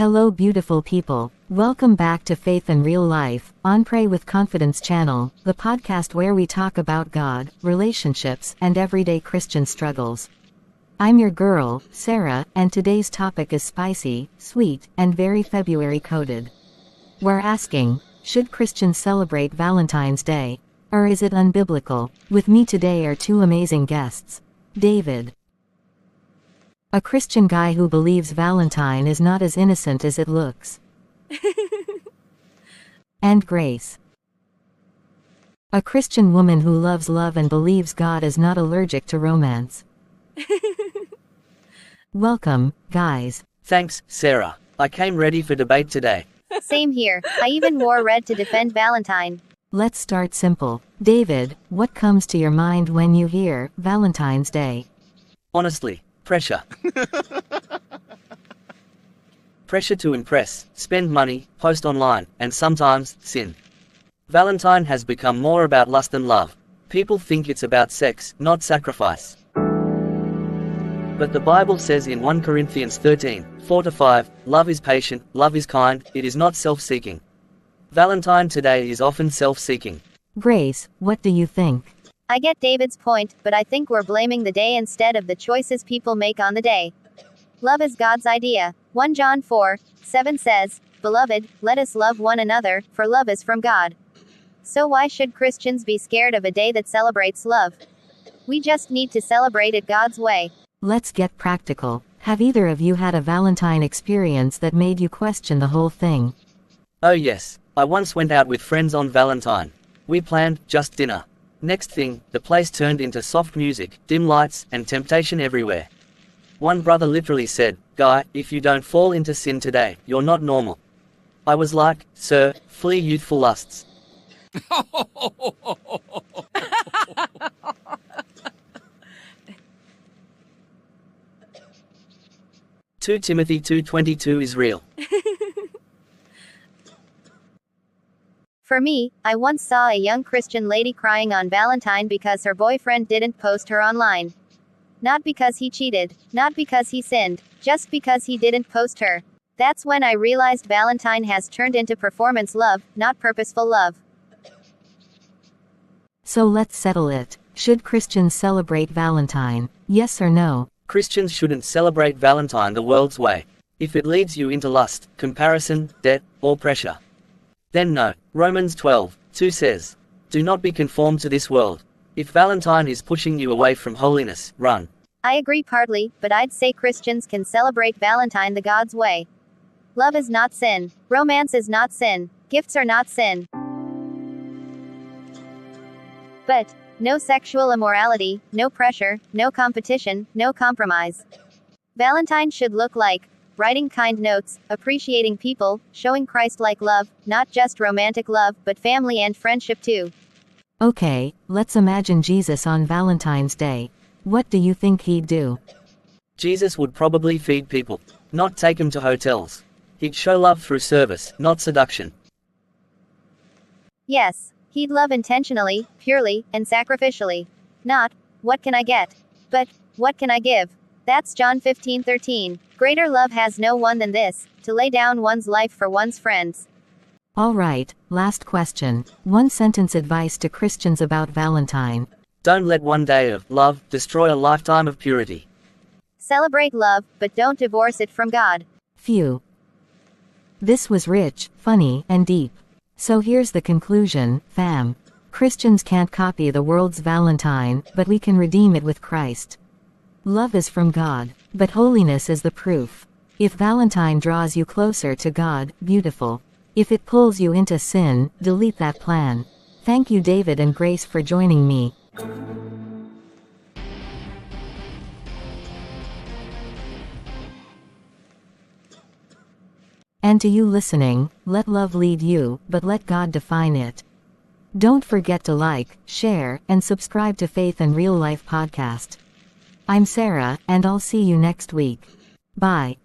Hello beautiful people, welcome back to Faith and Real Life, on Pray with Confidence channel, the podcast where we talk about God, relationships, and everyday Christian struggles. I'm your girl, Sarah, and today's topic is spicy, sweet, and very February coded. We're asking, should Christians celebrate Valentine's Day? Or is it unbiblical? With me today are two amazing guests. David, a Christian guy who believes Valentine is not as innocent as it looks. And Grace, a Christian woman who loves love and believes God is not allergic to romance. Welcome, guys. Thanks, Sarah. I came ready for debate today. Same here. I even wore red to defend Valentine. Let's start simple. David, what comes to your mind when you hear Valentine's Day? Honestly, pressure. Pressure to impress, spend money, post online, and sometimes, sin. Valentine has become more about lust than love. People think it's about sex, not sacrifice. But the Bible says in 1 Corinthians 13:4-5, love is patient, love is kind, it is not self-seeking. Valentine today is often self-seeking. Grace, what do you think? I get David's point, but I think we're blaming the day instead of the choices people make on the day. Love is God's idea. 1 John 4:7 says, "Beloved, let us love one another, for love is from God." So why should Christians be scared of a day that celebrates love? We just need to celebrate it God's way. Let's get practical. Have either of you had a Valentine experience that made you question the whole thing? Oh yes, I once went out with friends on Valentine. We planned just dinner. Next thing, the place turned into soft music, dim lights, and temptation everywhere. One brother literally said, "Guy, if you don't fall into sin today, you're not normal." I was like, "Sir, flee youthful lusts." 2 Timothy 2:22 is real. For me, I once saw a young Christian lady crying on Valentine because her boyfriend didn't post her online. Not because he cheated, not because he sinned, just because he didn't post her. That's when I realized Valentine has turned into performance love, not purposeful love. So let's settle it. Should Christians celebrate Valentine? Yes or no? Christians shouldn't celebrate Valentine the world's way. If it leads you into lust, comparison, debt, or pressure, then no. Romans 12:2 says, "Do not be conformed to this world." If Valentine is pushing you away from holiness, run. I agree partly, but I'd say Christians can celebrate Valentine the God's way. Love is not sin. Romance is not sin. Gifts are not sin. But no sexual immorality, no pressure, no competition, no compromise. Valentine should look like writing kind notes, appreciating people, showing Christ-like love, not just romantic love, but family and friendship too. Okay, let's imagine Jesus on Valentine's Day. What do you think he'd do? Jesus would probably feed people, not take them to hotels. He'd show love through service, not seduction. Yes, he'd love intentionally, purely, and sacrificially. Not, what can I get? But, what can I give? That's John 15:13. Greater love has no one than this, to lay down one's life for one's friends. Alright, last question. One sentence advice to Christians about Valentine. Don't let one day of love destroy a lifetime of purity. Celebrate love, but don't divorce it from God. Phew. This was rich, funny, and deep. So here's the conclusion, fam. Christians can't copy the world's Valentine, but we can redeem it with Christ. Love is from God, but holiness is the proof. If Valentine draws you closer to God, beautiful. If it pulls you into sin, delete that plan. Thank you David and Grace for joining me. And to you listening, let love lead you, but let God define it. Don't forget to like, share, and subscribe to Faith and Real Life podcast. I'm Sarah, and I'll see you next week. Bye.